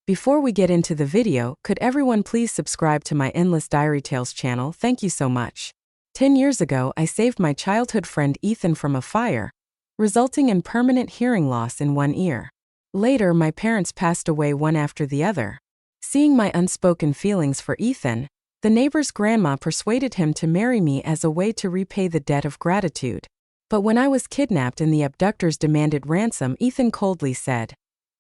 Before we get into the video, could everyone please subscribe to my Endless Diary Tales channel? Thank you so much. 10 years ago, I saved my childhood friend Ethan from a fire, resulting in permanent hearing loss in one ear. Later, my parents passed away one after the other. Seeing my unspoken feelings for Ethan, the neighbor's grandma persuaded him to marry me as a way to repay the debt of gratitude. But when I was kidnapped and the abductors demanded ransom, Ethan coldly said,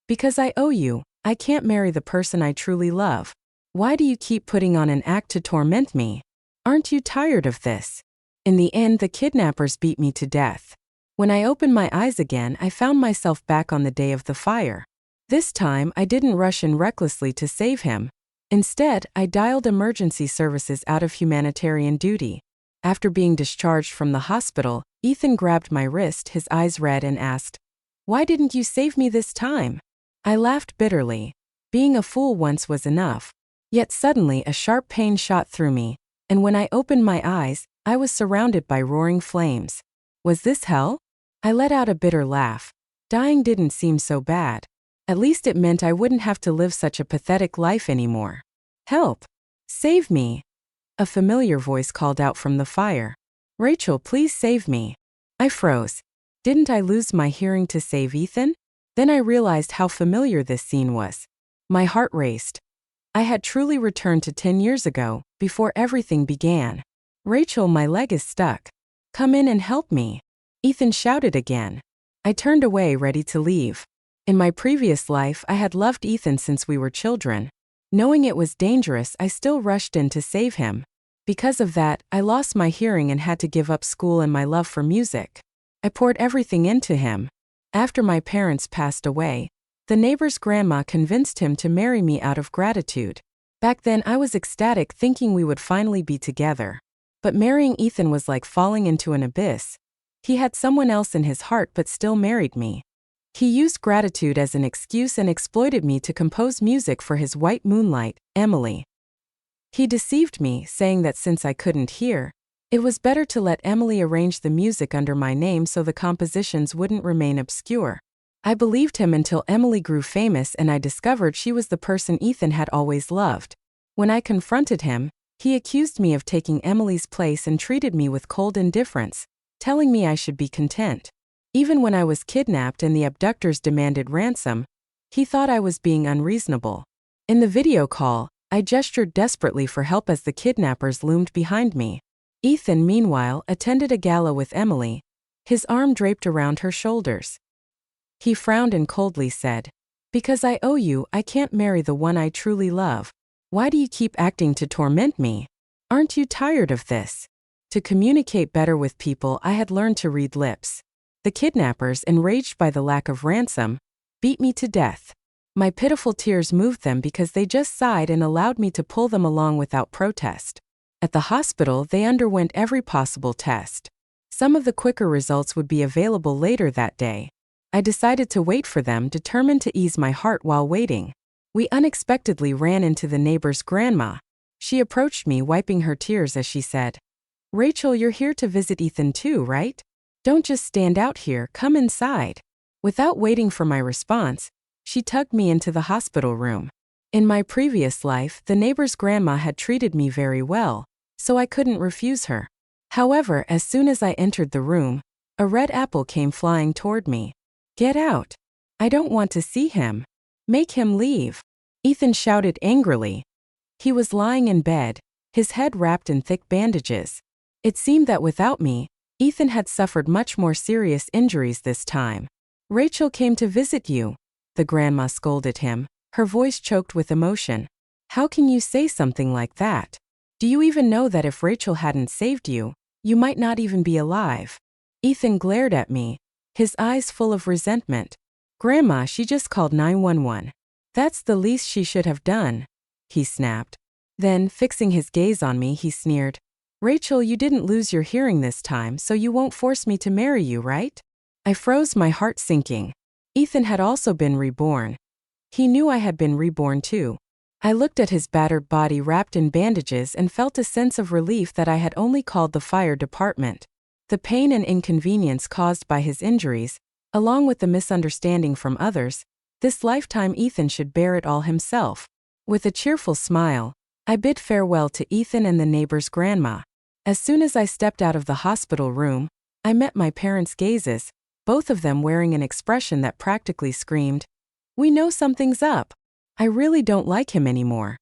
"Because I owe you, I can't marry the person I truly love. Why do you keep putting on an act to torment me? Aren't you tired of this?" In the end, the kidnappers beat me to death. When I opened my eyes again, I found myself back on the day of the fire. This time, I didn't rush in recklessly to save him. Instead, I dialed emergency services out of humanitarian duty. After being discharged from the hospital, Ethan grabbed my wrist, his eyes red, and asked, "Why didn't you save me this time?" I laughed bitterly. Being a fool once was enough. Yet suddenly a sharp pain shot through me, and when I opened my eyes, I was surrounded by roaring flames. Was this hell? I let out a bitter laugh. Dying didn't seem so bad. At least it meant I wouldn't have to live such a pathetic life anymore. "Help! Save me!" A familiar voice called out from the fire. "Rachel, please save me." I froze. Didn't I lose my hearing to save Ethan? Then I realized how familiar this scene was. My heart raced. I had truly returned to 10 years ago, before everything began. "Rachel, my leg is stuck. Come in and help me," Ethan shouted again. I turned away, ready to leave. In my previous life, I had loved Ethan since we were children. Knowing it was dangerous, I still rushed in to save him. Because of that, I lost my hearing and had to give up school and my love for music. I poured everything into him. After my parents passed away, the neighbor's grandma convinced him to marry me out of gratitude. Back then, I was ecstatic, thinking we would finally be together. But marrying Ethan was like falling into an abyss. He had someone else in his heart but still married me. He used gratitude as an excuse and exploited me to compose music for his white moonlight, Emily. He deceived me, saying that since I couldn't hear, it was better to let Emily arrange the music under my name so the compositions wouldn't remain obscure. I believed him until Emily grew famous and I discovered she was the person Ethan had always loved. When I confronted him, he accused me of taking Emily's place and treated me with cold indifference, telling me I should be content. Even when I was kidnapped and the abductors demanded ransom, he thought I was being unreasonable. In the video call, I gestured desperately for help as the kidnappers loomed behind me. Ethan, meanwhile, attended a gala with Emily, his arm draped around her shoulders. He frowned and coldly said, "Because I owe you, I can't marry the one I truly love. Why do you keep acting to torment me? Aren't you tired of this?" To communicate better with people, I had learned to read lips. The kidnappers, enraged by the lack of ransom, beat me to death. My pitiful tears moved them because they just sighed and allowed me to pull them along without protest. At the hospital, they underwent every possible test. Some of the quicker results would be available later that day. I decided to wait for them, determined to ease my heart while waiting. We unexpectedly ran into the neighbor's grandma. She approached me, wiping her tears as she said, "Rachel, you're here to visit Ethan too, right? Don't just stand out here, come inside." Without waiting for my response, she tugged me into the hospital room. In my previous life, the neighbor's grandma had treated me very well, so I couldn't refuse her. However, as soon as I entered the room, a red apple came flying toward me. "Get out. I don't want to see him. Make him leave," Ethan shouted angrily. He was lying in bed, his head wrapped in thick bandages. It seemed that without me, Ethan had suffered much more serious injuries this time. "Rachel came to visit you," the grandma scolded him, her voice choked with emotion. "How can you say something like that? Do you even know that if Rachel hadn't saved you, you might not even be alive?" Ethan glared at me, his eyes full of resentment. "Grandma, she just called 911. That's the least she should have done," he snapped. Then, fixing his gaze on me, he sneered, "Rachel, you didn't lose your hearing this time, so you won't force me to marry you, right?" I froze, my heart sinking. Ethan had also been reborn. He knew I had been reborn too. I looked at his battered body wrapped in bandages and felt a sense of relief that I had only called the fire department. The pain and inconvenience caused by his injuries, along with the misunderstanding from others, This lifetime Ethan should bear it all himself. With a cheerful smile, I bid farewell to Ethan and the neighbor's grandma. As soon as I stepped out of the hospital room, I met my parents' gazes, both of them wearing an expression that practically screamed, "We know something's up. I really don't like him anymore,"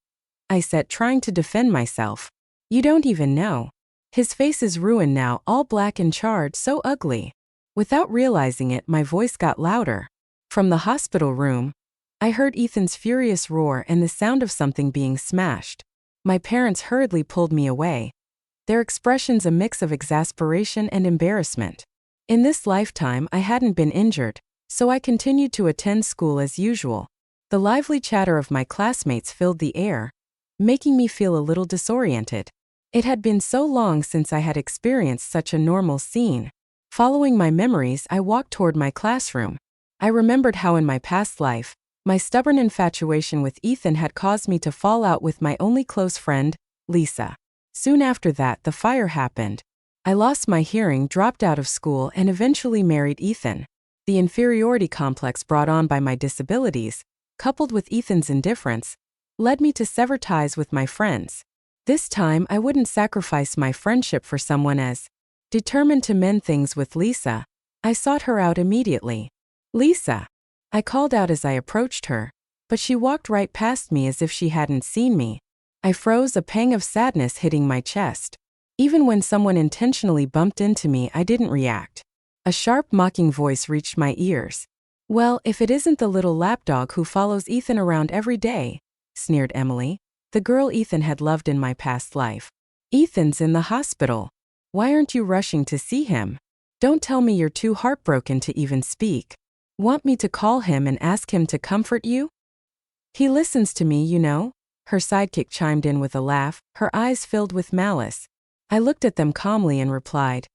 I said, trying to defend myself. "You don't even know. His face is ruined now, all black and charred, so ugly." Without realizing it, my voice got louder. From the hospital room, I heard Ethan's furious roar and the sound of something being smashed. My parents hurriedly pulled me away, their expressions a mix of exasperation and embarrassment. In this lifetime, I hadn't been injured, so I continued to attend school as usual. The lively chatter of my classmates filled the air, making me feel a little disoriented. It had been so long since I had experienced such a normal scene. Following my memories, I walked toward my classroom. I remembered how in my past life, my stubborn infatuation with Ethan had caused me to fall out with my only close friend, Lisa. Soon after that, the fire happened. I lost my hearing, dropped out of school, and eventually married Ethan. The inferiority complex brought on by my disabilities, coupled with Ethan's indifference, led me to sever ties with my friends. This time, I wouldn't sacrifice my friendship for someone as determined to mend things with Lisa. I sought her out immediately. "Lisa," I called out as I approached her, but she walked right past me as if she hadn't seen me. I froze, a pang of sadness hitting my chest. Even when someone intentionally bumped into me, I didn't react. A sharp, mocking voice reached my ears. "Well, if it isn't the little lapdog who follows Ethan around every day," sneered Emily, the girl Ethan had loved in my past life. "Ethan's in the hospital. Why aren't you rushing to see him? Don't tell me you're too heartbroken to even speak. Want me to call him and ask him to comfort you?" "He listens to me, you know," her sidekick chimed in with a laugh, her eyes filled with malice. I looked at them calmly and replied,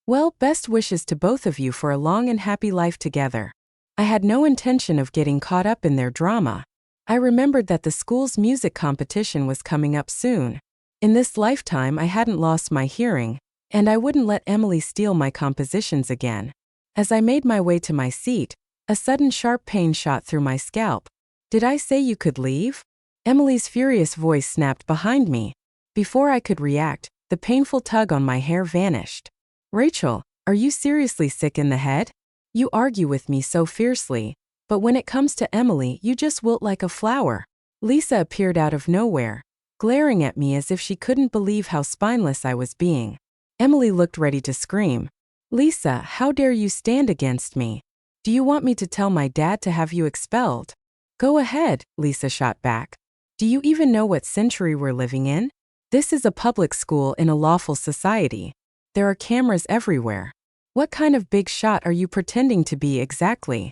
"Well, best wishes to both of you for a long and happy life together." I had no intention of getting caught up in their drama. I remembered that the school's music competition was coming up soon. In this lifetime, I hadn't lost my hearing, and I wouldn't let Emily steal my compositions again. As I made my way to my seat, a sudden sharp pain shot through my scalp. "Did I say you could leave?" Emily's furious voice snapped behind me. Before I could react, the painful tug on my hair vanished. "Rachel, are you seriously sick in the head? You argue with me so fiercely, but when it comes to Emily, you just wilt like a flower." Lisa appeared out of nowhere, glaring at me as if she couldn't believe how spineless I was being. Emily looked ready to scream. "Lisa, how dare you stand against me? Do you want me to tell my dad to have you expelled?" "Go ahead," Lisa shot back. "Do you even know what century we're living in? This is a public school in a lawful society. There are cameras everywhere. What kind of big shot are you pretending to be exactly?"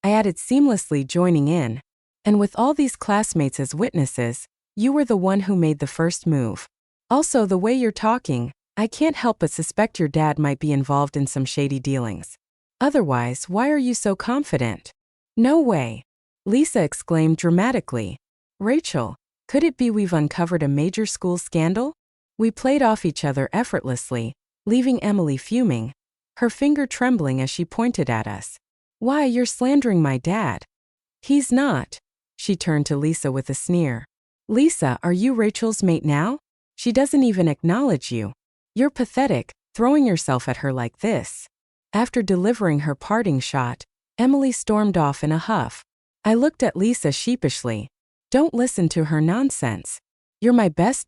I added, seamlessly joining in. "And with all these classmates as witnesses, you were the one who made the first move. Also, the way you're talking, I can't help but suspect your dad might be involved in some shady dealings. Otherwise, why are you so confident?" "No way," Lisa exclaimed dramatically. "Rachel, could it be we've uncovered a major school scandal?" We played off each other effortlessly, leaving Emily fuming, her finger trembling as she pointed at us. "Why, you're slandering my dad." "He's not." She turned to Lisa with a sneer. "Lisa, are you Rachel's mate now? She doesn't even acknowledge you. You're pathetic, throwing yourself at her like this." After delivering her parting shot, Emily stormed off in a huff. I looked at Lisa sheepishly. "Don't listen to her nonsense. You're my best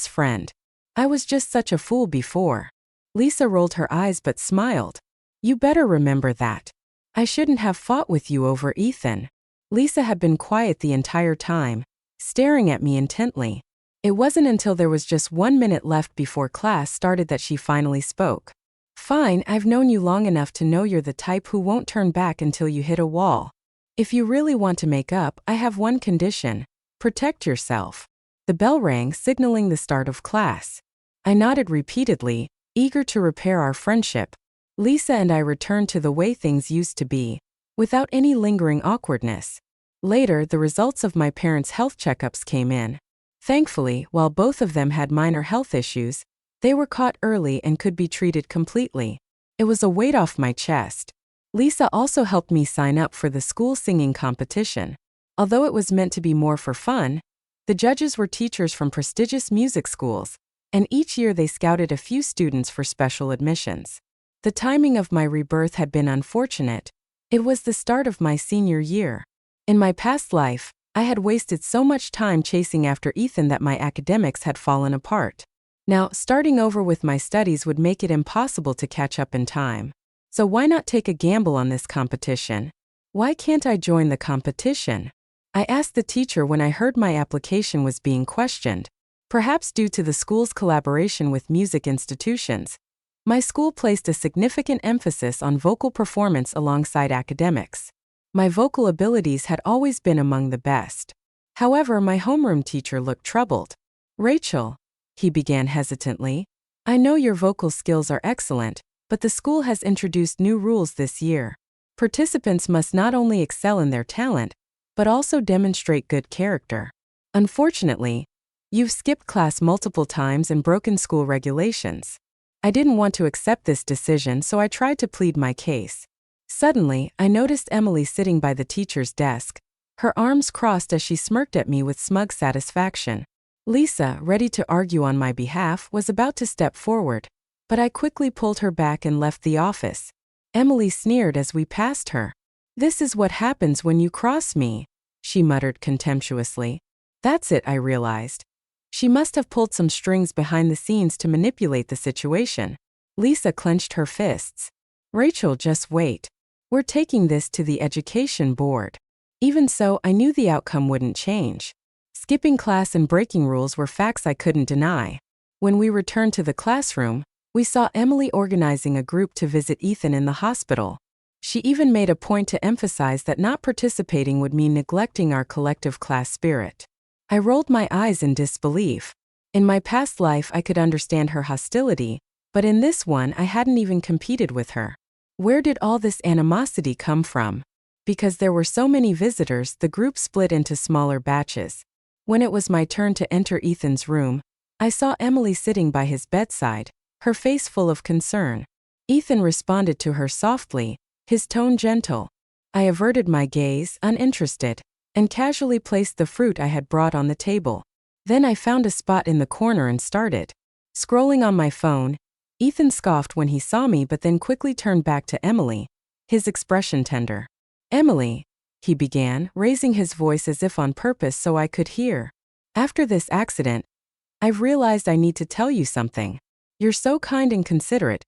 friend. I was just such a fool before." Lisa rolled her eyes but smiled. "You better remember that. I shouldn't have fought with you over Ethan." Lisa had been quiet the entire time, staring at me intently. It wasn't until there was just 1 minute left before class started that she finally spoke. "Fine, I've known you long enough to know you're the type who won't turn back until you hit a wall. If you really want to make up, I have one condition: protect yourself." The bell rang, signaling the start of class. I nodded repeatedly, eager to repair our friendship. Lisa and I returned to the way things used to be, without any lingering awkwardness. Later, the results of my parents' health checkups came in. Thankfully, while both of them had minor health issues, they were caught early and could be treated completely. It was a weight off my chest. Lisa also helped me sign up for the school singing competition. Although it was meant to be more for fun, the judges were teachers from prestigious music schools, and each year they scouted a few students for special admissions. The timing of my rebirth had been unfortunate. It was the start of my senior year. In my past life, I had wasted so much time chasing after Ethan that my academics had fallen apart. Now, starting over with my studies would make it impossible to catch up in time. So why not take a gamble on this competition? Why can't I join the competition? I asked the teacher when I heard my application was being questioned. Perhaps due to the school's collaboration with music institutions, my school placed a significant emphasis on vocal performance alongside academics. My vocal abilities had always been among the best. However, my homeroom teacher looked troubled. "Rachel," he began hesitantly, "I know your vocal skills are excellent, but the school has introduced new rules this year. Participants must not only excel in their talent, but also demonstrate good character. Unfortunately, you've skipped class multiple times and broken school regulations." I didn't want to accept this decision, so I tried to plead my case. Suddenly, I noticed Emily sitting by the teacher's desk, her arms crossed as she smirked at me with smug satisfaction. Lisa, ready to argue on my behalf, was about to step forward, but I quickly pulled her back and left the office. Emily sneered as we passed her. "This is what happens when you cross me," she muttered contemptuously. That's it, I realized. She must have pulled some strings behind the scenes to manipulate the situation. Lisa clenched her fists. "Rachel, just wait. We're taking this to the education board." Even so, I knew the outcome wouldn't change. Skipping class and breaking rules were facts I couldn't deny. When we returned to the classroom, we saw Emily organizing a group to visit Ethan in the hospital. She even made a point to emphasize that not participating would mean neglecting our collective class spirit. I rolled my eyes in disbelief. In my past life, I could understand her hostility, but in this one, I hadn't even competed with her. Where did all this animosity come from? Because there were so many visitors, the group split into smaller batches. When it was my turn to enter Ethan's room, I saw Emily sitting by his bedside, her face full of concern. Ethan responded to her softly, his tone gentle. I averted my gaze, uninterested, and casually placed the fruit I had brought on the table. Then I found a spot in the corner and started scrolling on my phone. Ethan scoffed when he saw me but then quickly turned back to Emily, his expression tender. "Emily," he began, raising his voice as if on purpose so I could hear. "After this accident, I've realized I need to tell you something. You're so kind and considerate,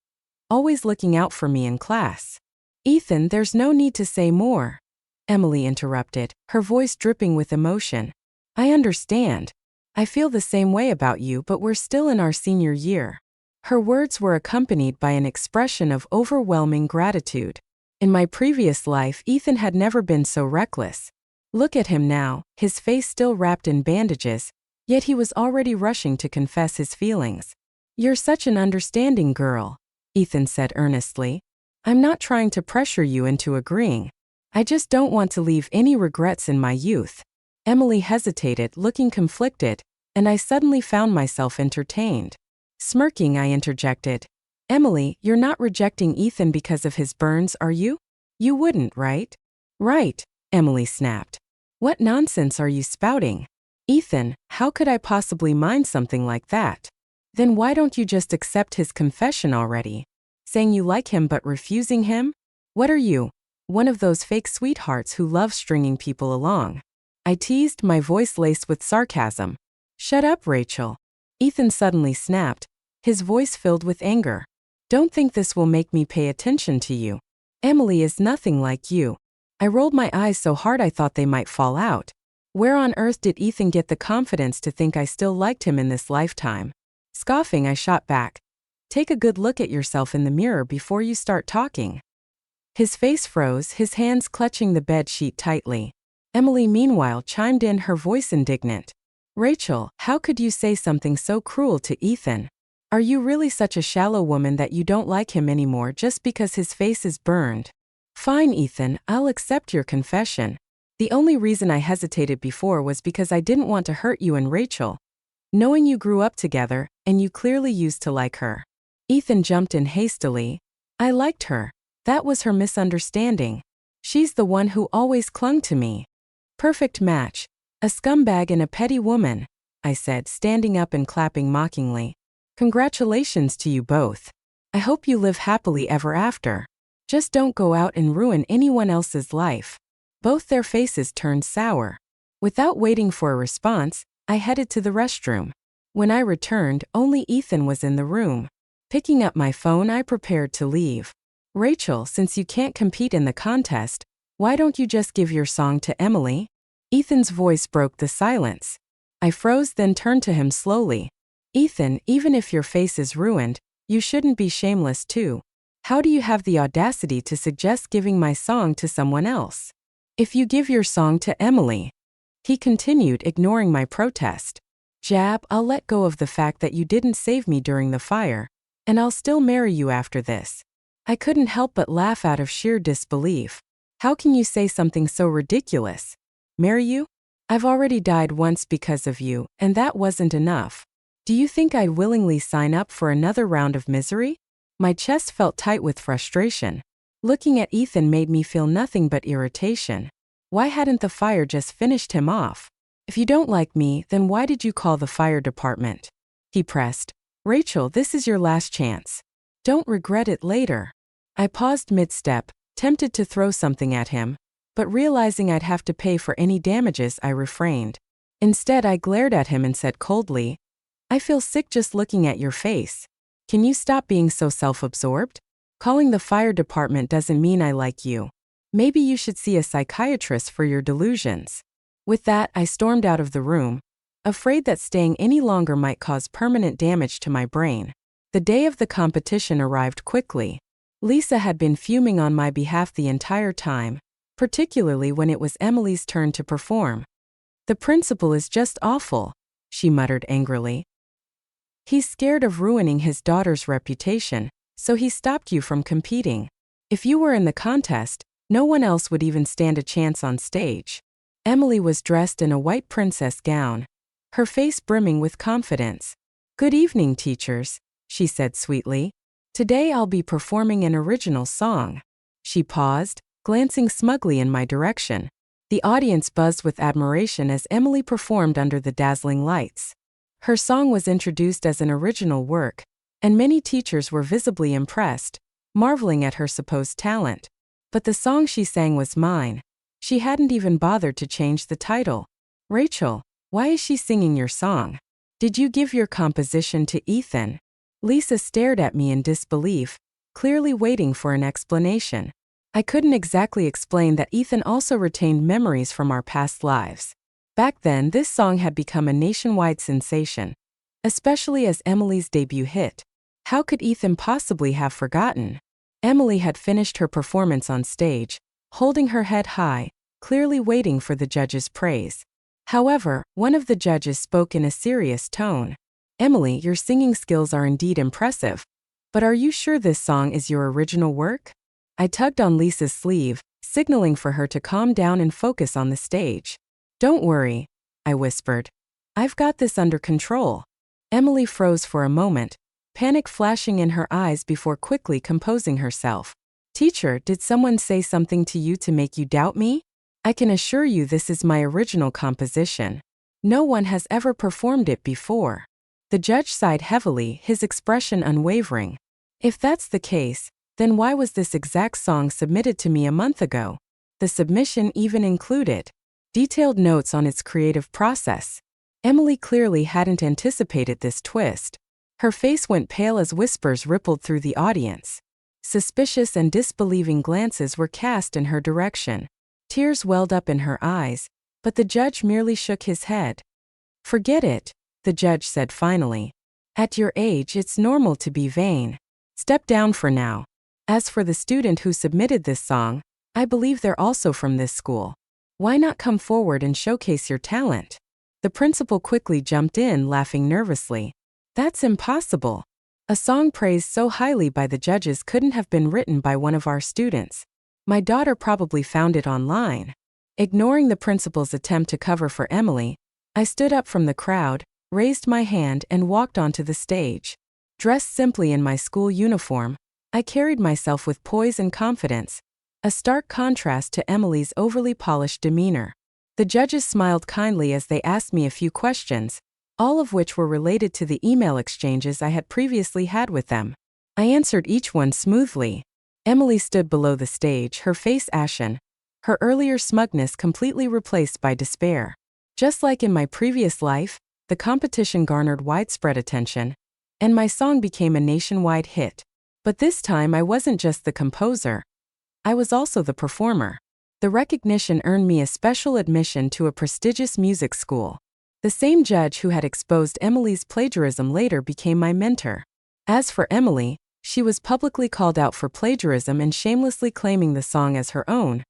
always looking out for me in class." "Ethan, there's no need to say more," Emily interrupted, her voice dripping with emotion. "I understand. I feel the same way about you, but we're still in our senior year." Her words were accompanied by an expression of overwhelming gratitude. In my previous life, Ethan had never been so reckless. Look at him now, his face still wrapped in bandages, yet he was already rushing to confess his feelings. "You're such an understanding girl," Ethan said earnestly. "I'm not trying to pressure you into agreeing. I just don't want to leave any regrets in my youth." Emily hesitated, looking conflicted, and I suddenly found myself entertained. Smirking, I interjected, "Emily, you're not rejecting Ethan because of his burns, are you? You wouldn't, right?" "Right," Emily snapped. "What nonsense are you spouting? Ethan, how could I possibly mind something like that? Then why don't you just accept his confession already? Saying you like him but refusing him? What are you, one of those fake sweethearts who love stringing people along?" I teased, my voice laced with sarcasm. "Shut up, Rachel." Ethan suddenly snapped, his voice filled with anger. "Don't think this will make me pay attention to you. Emily is nothing like you." I rolled my eyes so hard I thought they might fall out. Where on earth did Ethan get the confidence to think I still liked him in this lifetime? Scoffing, I shot back. "Take a good look at yourself in the mirror before you start talking." His face froze, his hands clutching the bed sheet tightly. Emily, meanwhile, chimed in, her voice indignant. "Rachel, how could you say something so cruel to Ethan? Are you really such a shallow woman that you don't like him anymore just because his face is burned?" "Fine, Ethan, I'll accept your confession. The only reason I hesitated before was because I didn't want to hurt you and Rachel, knowing you grew up together, and you clearly used to like her." Ethan jumped in hastily. "I liked her. That was her misunderstanding. She's the one who always clung to me. Perfect match. A scumbag and a petty woman, I said, standing up and clapping mockingly. Congratulations to you both. I hope you live happily ever after. Just don't go out and ruin anyone else's life. Both their faces turned sour. Without waiting for a response, I headed to the restroom. When I returned, only Ethan was in the room. Picking up my phone, I prepared to leave. Rachel, since you can't compete in the contest, why don't you just give your song to Emily? Ethan's voice broke the silence. I froze, then turned to him slowly. Ethan, even if your face is ruined, you shouldn't be shameless too. How do you have the audacity to suggest giving my song to someone else? If you give your song to Emily, he continued, ignoring my protest. Jab, I'll let go of the fact that you didn't save me during the fire, and I'll still marry you after this. I couldn't help but laugh out of sheer disbelief. How can you say something so ridiculous? Marry you? I've already died once because of you, and that wasn't enough. Do you think I'd willingly sign up for another round of misery? My chest felt tight with frustration. Looking at Ethan made me feel nothing but irritation. Why hadn't the fire just finished him off? If you don't like me, then why did you call the fire department? He pressed. Rachel, this is your last chance. Don't regret it later. I paused mid-step, tempted to throw something at him, but realizing I'd have to pay for any damages, I refrained. Instead, I glared at him and said coldly, I feel sick just looking at your face. Can you stop being so self-absorbed? Calling the fire department doesn't mean I like you. Maybe you should see a psychiatrist for your delusions. With that, I stormed out of the room, afraid that staying any longer might cause permanent damage to my brain. The day of the competition arrived quickly. Lisa had been fuming on my behalf the entire time, particularly when it was Emily's turn to perform. The principal is just awful, she muttered angrily. He's scared of ruining his daughter's reputation, so he stopped you from competing. If you were in the contest, no one else would even stand a chance on stage. Emily was dressed in a white princess gown, her face brimming with confidence. Good evening, teachers, she said sweetly. Today I'll be performing an original song. She paused, glancing smugly in my direction. The audience buzzed with admiration as Emily performed under the dazzling lights. Her song was introduced as an original work, and many teachers were visibly impressed, marveling at her supposed talent. But the song she sang was mine. She hadn't even bothered to change the title. Rachel, why is she singing your song? Did you give your composition to Ethan? Lisa stared at me in disbelief, clearly waiting for an explanation. I couldn't exactly explain that Ethan also retained memories from our past lives. Back then, this song had become a nationwide sensation, especially as Emily's debut hit. How could Ethan possibly have forgotten? Emily had finished her performance on stage, holding her head high, clearly waiting for the judges' praise. However, one of the judges spoke in a serious tone. Emily, your singing skills are indeed impressive, but are you sure this song is your original work? I tugged on Lisa's sleeve, signaling for her to calm down and focus on the stage. Don't worry, I whispered. I've got this under control. Emily froze for a moment, panic flashing in her eyes before quickly composing herself. Teacher, did someone say something to you to make you doubt me? I can assure you this is my original composition. No one has ever performed it before. The judge sighed heavily, his expression unwavering. If that's the case, then why was this exact song submitted to me a month ago? The submission even included detailed notes on its creative process. Emily clearly hadn't anticipated this twist. Her face went pale as whispers rippled through the audience. Suspicious and disbelieving glances were cast in her direction. Tears welled up in her eyes, but the judge merely shook his head. Forget it, the judge said finally. At your age, it's normal to be vain. Step down for now. As for the student who submitted this song, I believe they're also from this school. Why not come forward and showcase your talent? The principal quickly jumped in, laughing nervously. That's impossible. A song praised so highly by the judges couldn't have been written by one of our students. My daughter probably found it online. Ignoring the principal's attempt to cover for Emily, I stood up from the crowd, raised my hand and walked onto the stage. Dressed simply in my school uniform, I carried myself with poise and confidence, a stark contrast to Emily's overly polished demeanor. The judges smiled kindly as they asked me a few questions, all of which were related to the email exchanges I had previously had with them. I answered each one smoothly. Emily stood below the stage, her face ashen, her earlier smugness completely replaced by despair. Just like in my previous life, the competition garnered widespread attention, and my song became a nationwide hit. But this time I wasn't just the composer. I was also the performer. The recognition earned me a special admission to a prestigious music school. The same judge who had exposed Emily's plagiarism later became my mentor. As for Emily, she was publicly called out for plagiarism and shamelessly claiming the song as her own,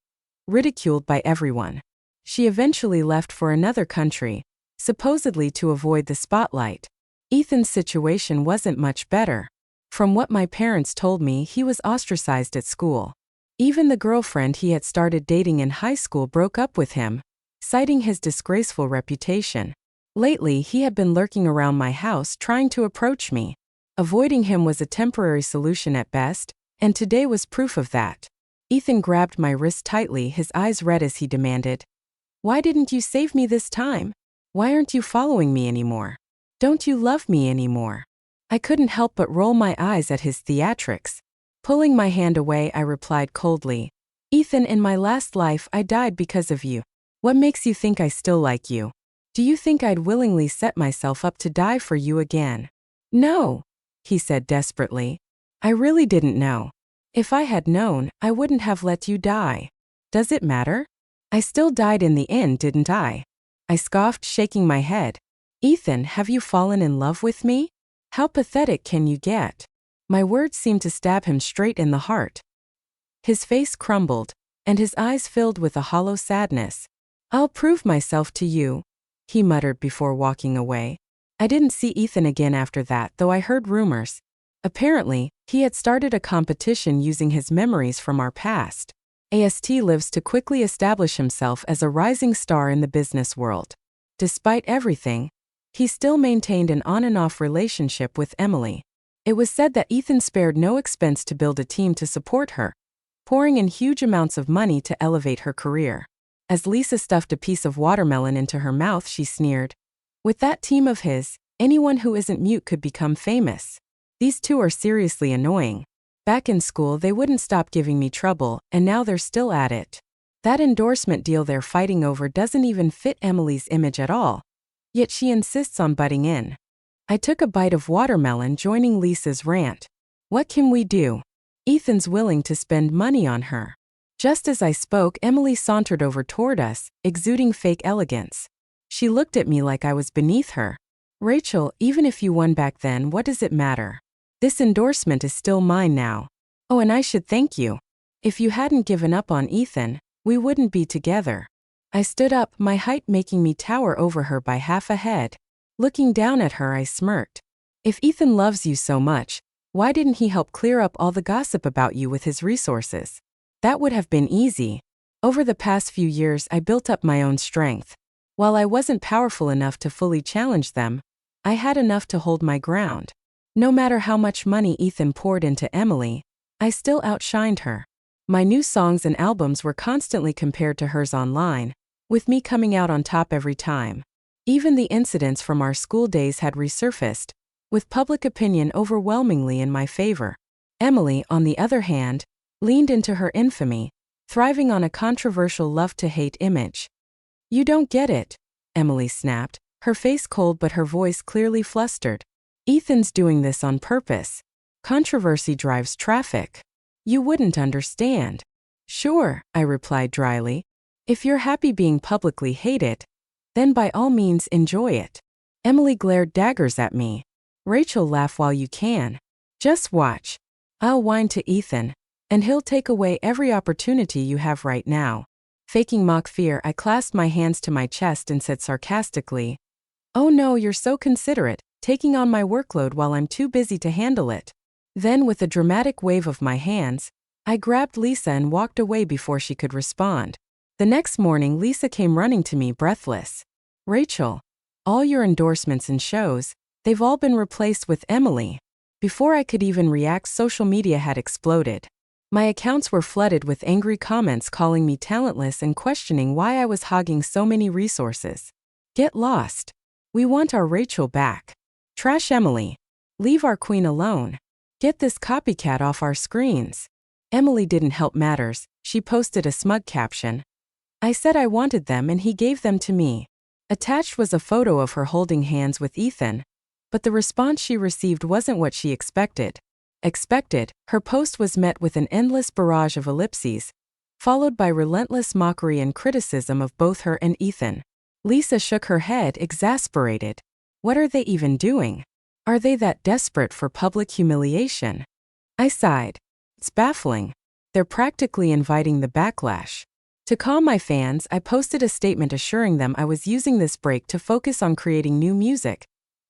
ridiculed by everyone. She eventually left for another country, supposedly to avoid the spotlight. Ethan's situation wasn't much better. From what my parents told me, he was ostracized at school. Even the girlfriend he had started dating in high school broke up with him, citing his disgraceful reputation. Lately, he had been lurking around my house trying to approach me. Avoiding him was a temporary solution at best, and today was proof of that. Ethan grabbed my wrist tightly, his eyes red as he demanded, "Why didn't you save me this time? Why aren't you following me anymore? Don't you love me anymore?" I couldn't help but roll my eyes at his theatrics. Pulling my hand away, I replied coldly, "Ethan, in my last life I died because of you. What makes you think I still like you? Do you think I'd willingly set myself up to die for you again?" "No," he said desperately. "I really didn't know. If I had known, I wouldn't have let you die. Does it matter? I still died in the end, didn't I?" I scoffed, shaking my head. "Ethan, have you fallen in love with me? How pathetic can you get?" My words seemed to stab him straight in the heart. His face crumbled, and his eyes filled with a hollow sadness. "I'll prove myself to you," he muttered before walking away. I didn't see Ethan again after that, though I heard rumors. Apparently, he had started a competition using his memories from our past. AST lives to quickly establish himself as a rising star in the business world. Despite everything, he still maintained an on-and-off relationship with Emily. It was said that Ethan spared no expense to build a team to support her, pouring in huge amounts of money to elevate her career. As Lisa stuffed a piece of watermelon into her mouth, she sneered, "With that team of his, anyone who isn't mute could become famous. These two are seriously annoying. Back in school they wouldn't stop giving me trouble, and now they're still at it. That endorsement deal they're fighting over doesn't even fit Emily's image at all. Yet she insists on butting in." I took a bite of watermelon, joining Lisa's rant. "What can we do? Ethan's willing to spend money on her." Just as I spoke, Emily sauntered over toward us, exuding fake elegance. She looked at me like I was beneath her. "Rachel, even if you won back then, what does it matter? This endorsement is still mine now. Oh, and I should thank you. If you hadn't given up on Ethan, we wouldn't be together." I stood up, my height making me tower over her by half a head. Looking down at her, I smirked. "If Ethan loves you so much, why didn't he help clear up all the gossip about you with his resources? That would have been easy. Over the past few years, I built up my own strength. While I wasn't powerful enough to fully challenge them, I had enough to hold my ground. No matter how much money Ethan poured into Emily, I still outshined her. My new songs and albums were constantly compared to hers online, with me coming out on top every time. Even the incidents from our school days had resurfaced, with public opinion overwhelmingly in my favor. Emily, on the other hand, leaned into her infamy, thriving on a controversial love-to-hate image. "You don't get it," Emily snapped, her face cold but her voice clearly flustered. "Ethan's doing this on purpose. Controversy drives traffic. You wouldn't understand." "Sure," I replied dryly. "If you're happy being publicly hated, then by all means enjoy it." Emily glared daggers at me. "Rachel, laugh while you can. Just watch. I'll whine to Ethan, and he'll take away every opportunity you have right now." Faking mock fear, I clasped my hands to my chest and said sarcastically, "Oh no, you're so considerate, taking on my workload while I'm too busy to handle it." Then, with a dramatic wave of my hands, I grabbed Lisa and walked away before she could respond. The next morning, Lisa came running to me, breathless. "Rachel, all your endorsements and shows, they've all been replaced with Emily." Before I could even react, social media had exploded. My accounts were flooded with angry comments calling me talentless and questioning why I was hogging so many resources. Get lost. We want our Rachel back. Trash Emily. Leave our queen alone. Get this copycat off our screens. Emily didn't help matters. She posted a smug caption. I said I wanted them and he gave them to me. Attached was a photo of her holding hands with Ethan. But the response she received wasn't what she expected. Her post was met with an endless barrage of ellipses, followed by relentless mockery and criticism of both her and Ethan. Lisa shook her head, exasperated. What are they even doing? Are they that desperate for public humiliation? I sighed. It's baffling. They're practically inviting the backlash. To calm my fans, I posted a statement assuring them I was using this break to focus on creating new music,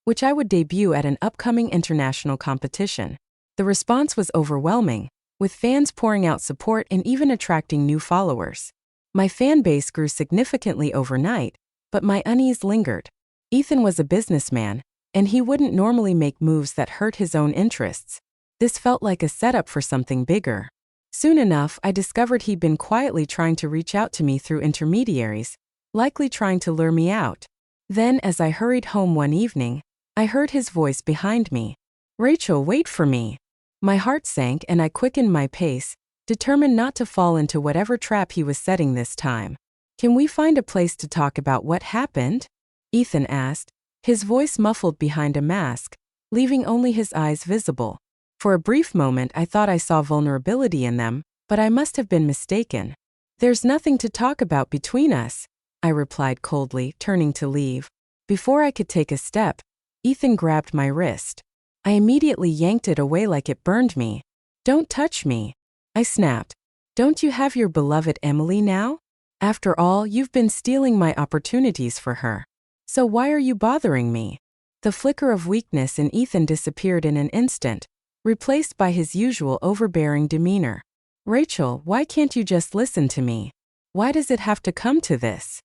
which I would debut at an upcoming international competition. The response was overwhelming, with fans pouring out support and even attracting new followers. My fan base grew significantly overnight, but my unease lingered. Ethan was a businessman, and he wouldn't normally make moves that hurt his own interests. This felt like a setup for something bigger. Soon enough, I discovered he'd been quietly trying to reach out to me through intermediaries, likely trying to lure me out. Then, as I hurried home one evening, I heard his voice behind me. Rachel, wait for me. My heart sank and I quickened my pace, determined not to fall into whatever trap he was setting this time. Can we find a place to talk about what happened? Ethan asked, his voice muffled behind a mask, leaving only his eyes visible. For a brief moment I thought I saw vulnerability in them, but I must have been mistaken. There's nothing to talk about between us, I replied coldly, turning to leave. Before I could take a step, Ethan grabbed my wrist. I immediately yanked it away like it burned me. Don't touch me, I snapped. Don't you have your beloved Emily now? After all, you've been stealing my opportunities for her. So why are you bothering me? The flicker of weakness in Ethan disappeared in an instant, replaced by his usual overbearing demeanor. Rachel, why can't you just listen to me? Why does it have to come to this?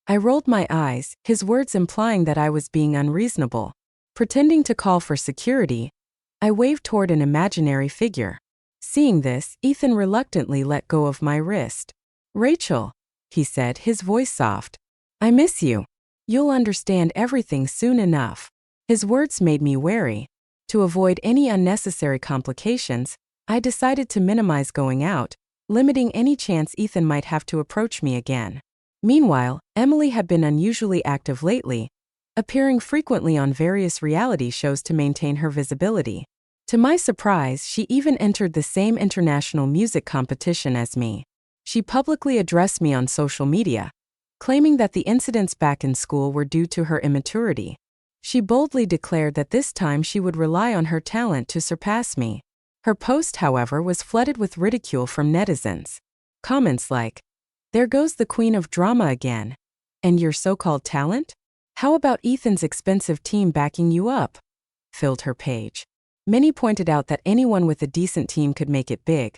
I rolled my eyes, his words implying that I was being unreasonable. Pretending to call for security, I waved toward an imaginary figure. Seeing this, Ethan reluctantly let go of my wrist. Rachel, he said, his voice soft. I miss you. You'll understand everything soon enough. His words made me wary. To avoid any unnecessary complications, I decided to minimize going out, limiting any chance Ethan might have to approach me again. Meanwhile, Emily had been unusually active lately, appearing frequently on various reality shows to maintain her visibility. To my surprise, she even entered the same international music competition as me. She publicly addressed me on social media, claiming that the incidents back in school were due to her immaturity. She boldly declared that this time she would rely on her talent to surpass me. Her post, however, was flooded with ridicule from netizens. Comments like, "There goes the queen of drama again. And your so-called talent? How about Ethan's expensive team backing you up?" filled her page. Many pointed out that anyone with a decent team could make it big,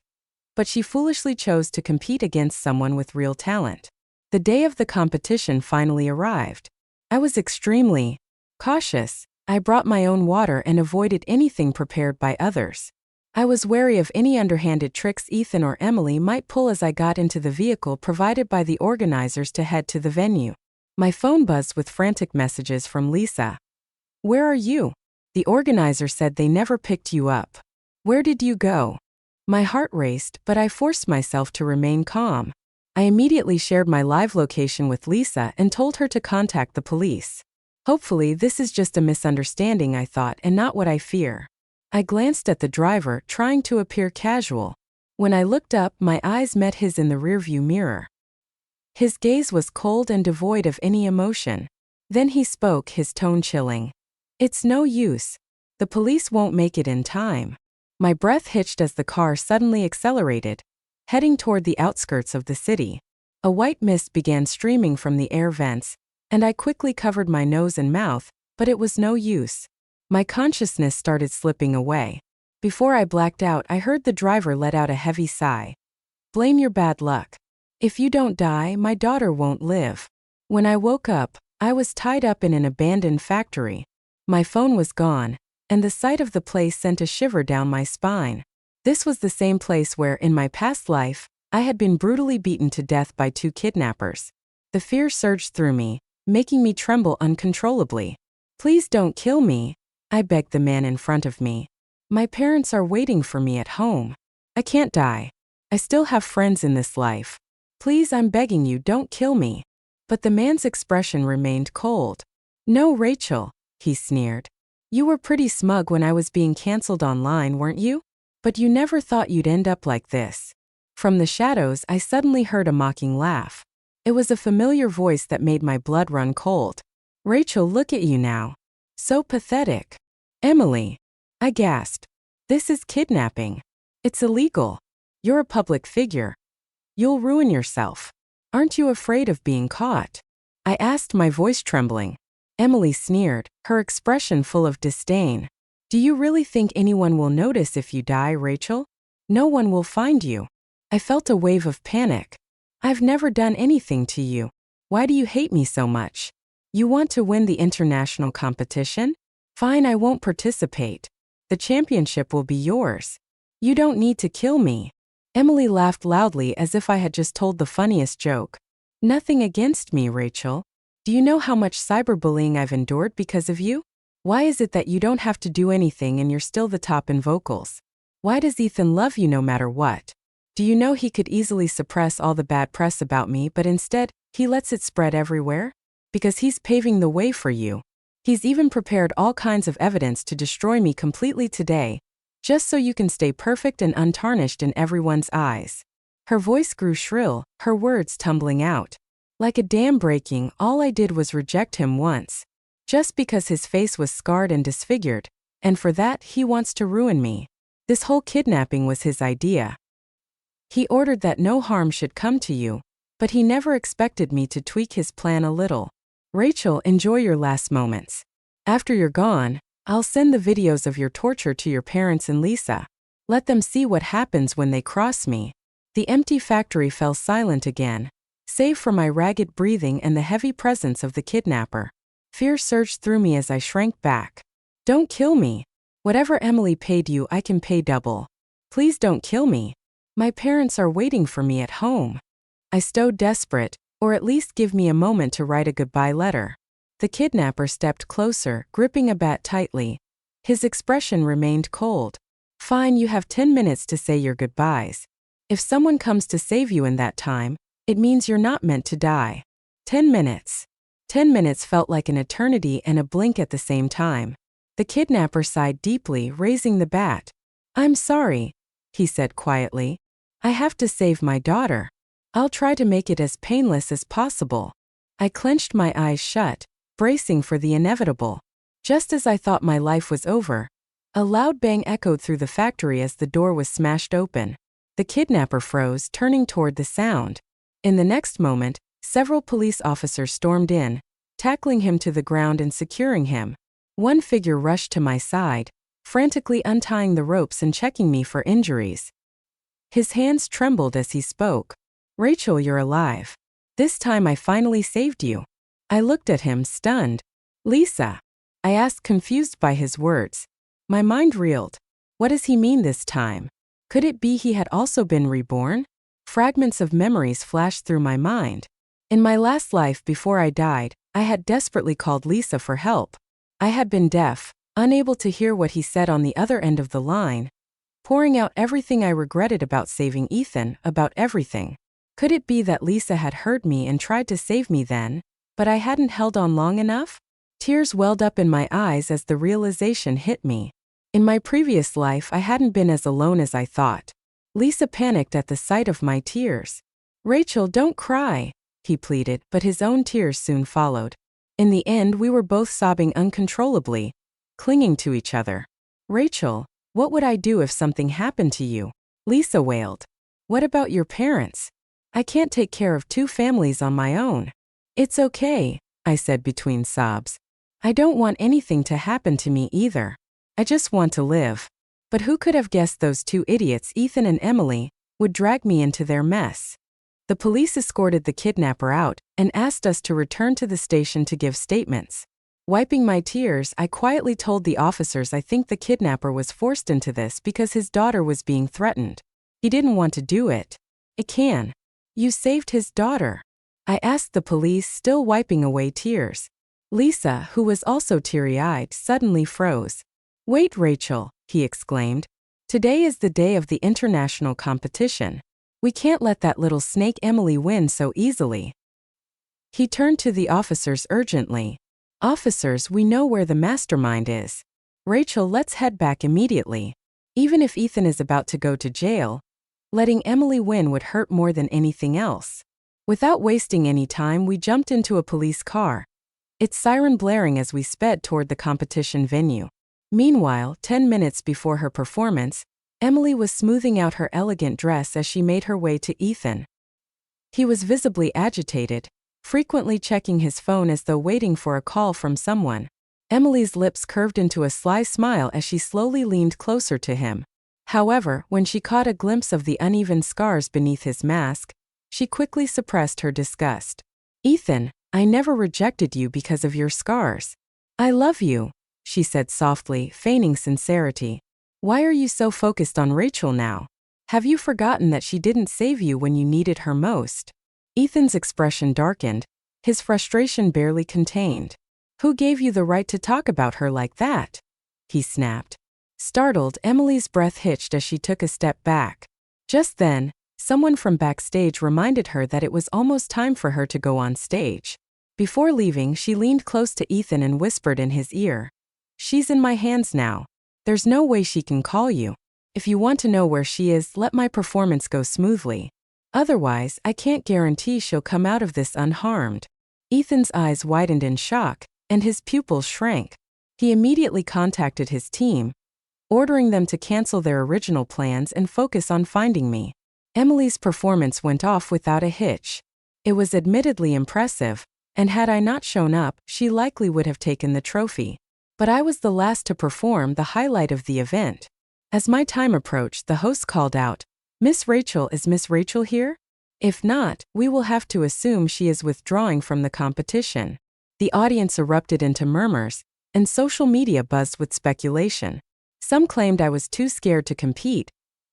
but she foolishly chose to compete against someone with real talent. The day of the competition finally arrived. I was extremely cautious. I brought my own water and avoided anything prepared by others. I was wary of any underhanded tricks Ethan or Emily might pull as I got into the vehicle provided by the organizers to head to the venue. My phone buzzed with frantic messages from Lisa. "Where are you? The organizer said they never picked you up. Where did you go?" My heart raced, but I forced myself to remain calm. I immediately shared my live location with Lisa and told her to contact the police. Hopefully, this is just a misunderstanding, I thought, and not what I fear. I glanced at the driver, trying to appear casual. When I looked up, my eyes met his in the rearview mirror. His gaze was cold and devoid of any emotion. Then he spoke, his tone chilling. "It's no use. The police won't make it in time." My breath hitched as the car suddenly accelerated, heading toward the outskirts of the city. A white mist began streaming from the air vents, and I quickly covered my nose and mouth, but it was no use. My consciousness started slipping away. Before I blacked out, I heard the driver let out a heavy sigh. "Blame your bad luck. If you don't die, my daughter won't live." When I woke up, I was tied up in an abandoned factory. My phone was gone, and the sight of the place sent a shiver down my spine. This was the same place where, in my past life, I had been brutally beaten to death by 2 kidnappers. The fear surged through me, making me tremble uncontrollably. "Please don't kill me," I begged the man in front of me. "My parents are waiting for me at home. I can't die. I still have friends in this life. Please, I'm begging you, don't kill me." But the man's expression remained cold. "No, Rachel," he sneered. "You were pretty smug when I was being cancelled online, weren't you? But you never thought you'd end up like this." From the shadows, I suddenly heard a mocking laugh. It was a familiar voice that made my blood run cold. "Rachel, look at you now. So pathetic." "Emily," I gasped. "This is kidnapping. It's illegal. You're a public figure. You'll ruin yourself. Aren't you afraid of being caught?" I asked, my voice trembling. Emily sneered, her expression full of disdain. "Do you really think anyone will notice if you die, Rachel? No one will find you." I felt a wave of panic. "I've never done anything to you. Why do you hate me so much? You want to win the international competition? Fine, I won't participate. The championship will be yours. You don't need to kill me." Emily laughed loudly as if I had just told the funniest joke. "Nothing against me, Rachel. Do you know how much cyberbullying I've endured because of you? Why is it that you don't have to do anything and you're still the top in vocals? Why does Ethan love you no matter what? Do you know he could easily suppress all the bad press about me, but instead, he lets it spread everywhere? Because he's paving the way for you. He's even prepared all kinds of evidence to destroy me completely today, just so you can stay perfect and untarnished in everyone's eyes." Her voice grew shrill, her words tumbling out. Like a dam breaking, all I did was reject him once. Just because his face was scarred and disfigured, and for that, he wants to ruin me. This whole kidnapping was his idea. He ordered that no harm should come to you, but he never expected me to tweak his plan a little. "Rachel, enjoy your last moments. After you're gone, I'll send the videos of your torture to your parents and Lisa. Let them see what happens when they cross me." The empty factory fell silent again, save for my ragged breathing and the heavy presence of the kidnapper. Fear surged through me as I shrank back. "Don't kill me. Whatever Emily paid you, I can pay double. Please don't kill me. My parents are waiting for me at home." I stowed desperate, or at least give me a moment to write a goodbye letter. The kidnapper stepped closer, gripping a bat tightly. His expression remained cold. "Fine, you have 10 minutes to say your goodbyes. If someone comes to save you in that time, it means you're not meant to die." 10 minutes. 10 minutes felt like an eternity and a blink at the same time. The kidnapper sighed deeply, raising the bat. "I'm sorry," he said quietly. "I have to save my daughter. I'll try to make it as painless as possible." I clenched my eyes shut, bracing for the inevitable. Just as I thought my life was over, a loud bang echoed through the factory as the door was smashed open. The kidnapper froze, turning toward the sound. In the next moment, several police officers stormed in, tackling him to the ground and securing him. One figure rushed to my side, frantically untying the ropes and checking me for injuries. His hands trembled as he spoke. "Rachel, you're alive. This time I finally saved you." I looked at him, stunned. "Lisa?" I asked, confused by his words. My mind reeled. What does he mean this time? Could it be he had also been reborn? Fragments of memories flashed through my mind. In my last life before I died, I had desperately called Lisa for help. I had been deaf, unable to hear what he said on the other end of the line, pouring out everything I regretted about saving Ethan, about everything. Could it be that Lisa had heard me and tried to save me then, but I hadn't held on long enough? Tears welled up in my eyes as the realization hit me. In my previous life, I hadn't been as alone as I thought. Lisa panicked at the sight of my tears. "Rachel, don't cry," he pleaded, but his own tears soon followed. In the end, we were both sobbing uncontrollably, clinging to each other. "Rachel, what would I do if something happened to you?" Lisa wailed. "What about your parents? I can't take care of 2 families on my own." "It's okay," I said between sobs. "I don't want anything to happen to me either. I just want to live." But who could have guessed those 2 idiots, Ethan and Emily, would drag me into their mess? The police escorted the kidnapper out and asked us to return to the station to give statements. Wiping my tears, I quietly told the officers I think the kidnapper was forced into this because his daughter was being threatened. He didn't want to do it. It can. You saved his daughter. I asked the police, still wiping away tears. Lisa, who was also teary-eyed, suddenly froze. Wait, Rachel, he exclaimed. Today is the day of the international competition. We can't let that little snake Emily win so easily. He turned to the officers urgently. Officers, we know where the mastermind is. Rachel, let's head back immediately. Even if Ethan is about to go to jail, letting Emily win would hurt more than anything else. Without wasting any time, we jumped into a police car, its siren blaring as we sped toward the competition venue. Meanwhile, 10 minutes before her performance, Emily was smoothing out her elegant dress as she made her way to Ethan. He was visibly agitated, frequently checking his phone as though waiting for a call from someone. Emily's lips curved into a sly smile as she slowly leaned closer to him. However, when she caught a glimpse of the uneven scars beneath his mask, she quickly suppressed her disgust. Ethan, I never rejected you because of your scars. I love you, she said softly, feigning sincerity. Why are you so focused on Rachel now? Have you forgotten that she didn't save you when you needed her most? Ethan's expression darkened, his frustration barely contained. Who gave you the right to talk about her like that? He snapped. Startled, Emily's breath hitched as she took a step back. Just then, someone from backstage reminded her that it was almost time for her to go on stage. Before leaving, she leaned close to Ethan and whispered in his ear. She's in my hands now. There's no way she can call you. If you want to know where she is, let my performance go smoothly. Otherwise, I can't guarantee she'll come out of this unharmed. Ethan's eyes widened in shock, and his pupils shrank. He immediately contacted his team, ordering them to cancel their original plans and focus on finding me. Emily's performance went off without a hitch. It was admittedly impressive, and had I not shown up, she likely would have taken the trophy. But I was the last to perform, the highlight of the event. As my time approached, the host called out, Miss Rachel, is Miss Rachel here? If not, we will have to assume she is withdrawing from the competition. The audience erupted into murmurs, and social media buzzed with speculation. Some claimed I was too scared to compete,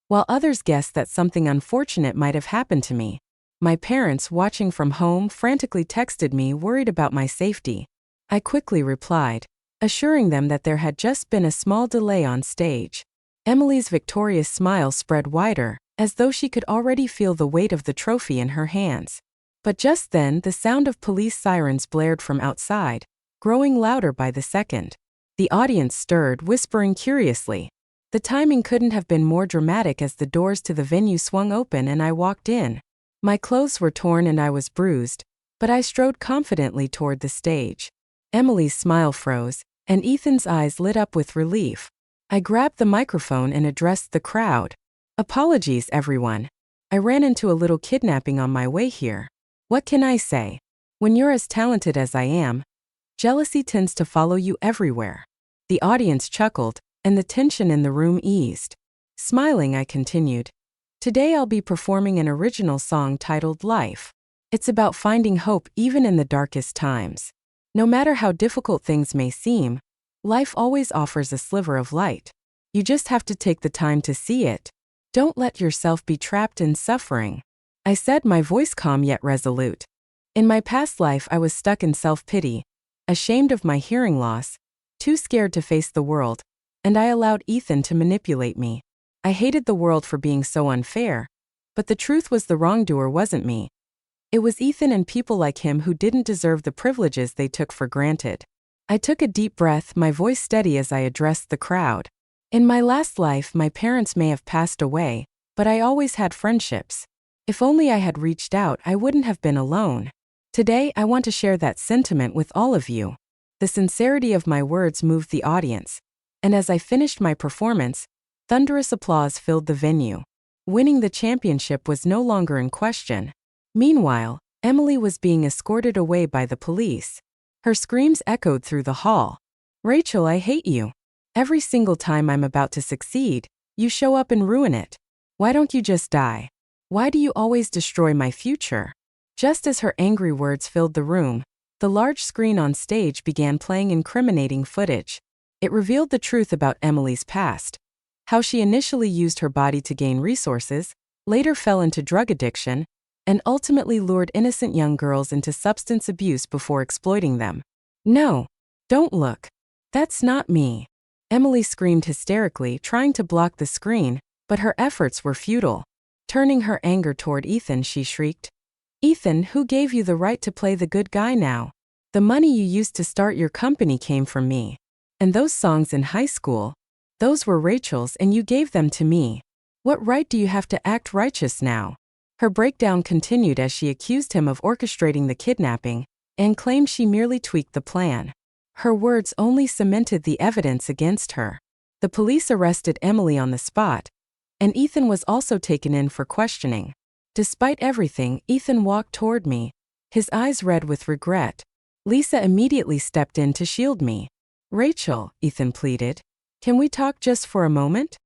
while others guessed that something unfortunate might have happened to me. My parents, watching from home, frantically texted me, worried about my safety. I quickly replied, assuring them that there had just been a small delay on stage. Emily's victorious smile spread wider, as though she could already feel the weight of the trophy in her hands. But just then, the sound of police sirens blared from outside, growing louder by the second. The audience stirred, whispering curiously. The timing couldn't have been more dramatic as the doors to the venue swung open and I walked in. My clothes were torn and I was bruised, but I strode confidently toward the stage. Emily's smile froze, and Ethan's eyes lit up with relief. I grabbed the microphone and addressed the crowd. Apologies, everyone. I ran into a little kidnapping on my way here. What can I say? When you're as talented as I am, jealousy tends to follow you everywhere. The audience chuckled, and the tension in the room eased. Smiling, I continued. Today I'll be performing an original song titled Life. It's about finding hope even in the darkest times. No matter how difficult things may seem, life always offers a sliver of light. You just have to take the time to see it. Don't let yourself be trapped in suffering. I said, my voice calm yet resolute. In my past life, I was stuck in self-pity, ashamed of my hearing loss, too scared to face the world, and I allowed Ethan to manipulate me. I hated the world for being so unfair, but the truth was the wrongdoer wasn't me. It was Ethan and people like him who didn't deserve the privileges they took for granted. I took a deep breath, my voice steady as I addressed the crowd. In my last life, my parents may have passed away, but I always had friendships. If only I had reached out, I wouldn't have been alone. Today, I want to share that sentiment with all of you. The sincerity of my words moved the audience, and as I finished my performance, thunderous applause filled the venue. Winning the championship was no longer in question. Meanwhile, Emily was being escorted away by the police. Her screams echoed through the hall. Rachel, I hate you. Every single time I'm about to succeed, you show up and ruin it. Why don't you just die? Why do you always destroy my future? Just as her angry words filled the room, The large screen on stage began playing incriminating footage. It revealed the truth about Emily's past. How she initially used her body to gain resources, later fell into drug addiction, and ultimately lured innocent young girls into substance abuse before exploiting them. "No, don't look. That's not me." Emily screamed hysterically, trying to block the screen, but her efforts were futile. Turning her anger toward Ethan, she shrieked, "Ethan, who gave you the right to play the good guy now? The money you used to start your company came from me. And those songs in high school, those were Rachel's and you gave them to me. What right do you have to act righteous now?" Her breakdown continued as she accused him of orchestrating the kidnapping and claimed she merely tweaked the plan. Her words only cemented the evidence against her. The police arrested Emily on the spot, and Ethan was also taken in for questioning. Despite everything, Ethan walked toward me, his eyes red with regret. Lisa immediately stepped in to shield me. "Rachel," Ethan pleaded, "can we talk just for a moment?"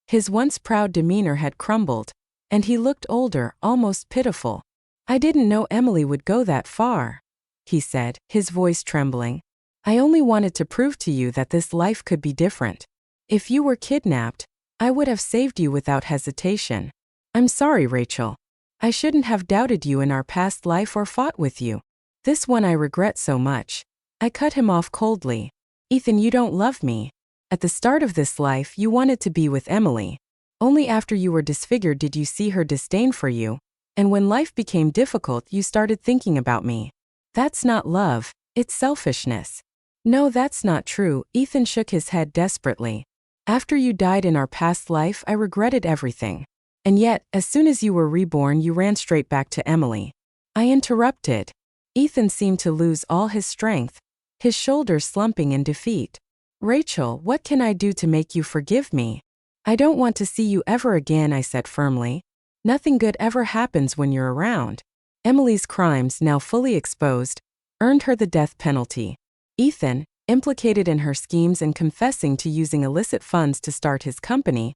His once proud demeanor had crumbled, and he looked older, almost pitiful. "I didn't know Emily would go that far," he said, his voice trembling. "I only wanted to prove to you that this life could be different. If you were kidnapped, I would have saved you without hesitation. I'm sorry, Rachel. I shouldn't have doubted you in our past life or fought with you. This one I regret so much." I cut him off coldly. "Ethan, you don't love me. At the start of this life, you wanted to be with Emily. Only after you were disfigured did you see her disdain for you, and when life became difficult, you started thinking about me. That's not love, it's selfishness." "No, that's not true," Ethan shook his head desperately. "After you died in our past life, I regretted everything. And yet, as soon as you were reborn, you ran straight back to Emily." I interrupted. Ethan seemed to lose all his strength, his shoulders slumping in defeat. "Rachel, what can I do to make you forgive me?" "I don't want to see you ever again," I said firmly. "Nothing good ever happens when you're around." Emily's crimes, now fully exposed, earned her the death penalty. Ethan, implicated in her schemes and confessing to using illicit funds to start his company,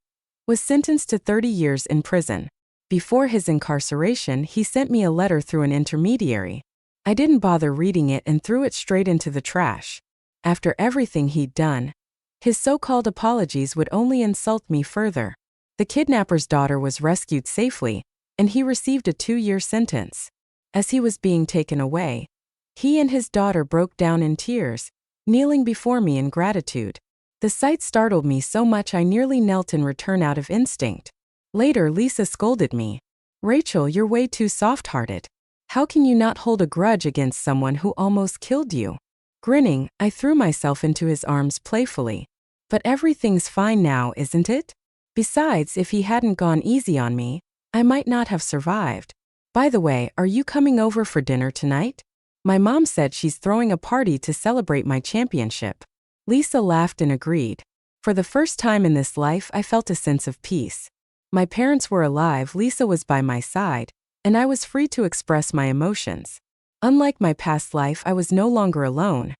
was sentenced to 30 years in prison. Before his incarceration, he sent me a letter through an intermediary. I didn't bother reading it and threw it straight into the trash. After everything he'd done, his so-called apologies would only insult me further. The kidnapper's daughter was rescued safely, and he received a 2-year sentence. As he was being taken away, he and his daughter broke down in tears, kneeling before me in gratitude. The sight startled me so much I nearly knelt in return out of instinct. Later, Lisa scolded me. "Rachel, you're way too soft-hearted. How can you not hold a grudge against someone who almost killed you?" Grinning, I threw myself into his arms playfully. "But everything's fine now, isn't it? Besides, if he hadn't gone easy on me, I might not have survived. By the way, are you coming over for dinner tonight? My mom said she's throwing a party to celebrate my championship." Lisa laughed and agreed. For the first time in this life, I felt a sense of peace. My parents were alive, Lisa was by my side, and I was free to express my emotions. Unlike my past life, I was no longer alone.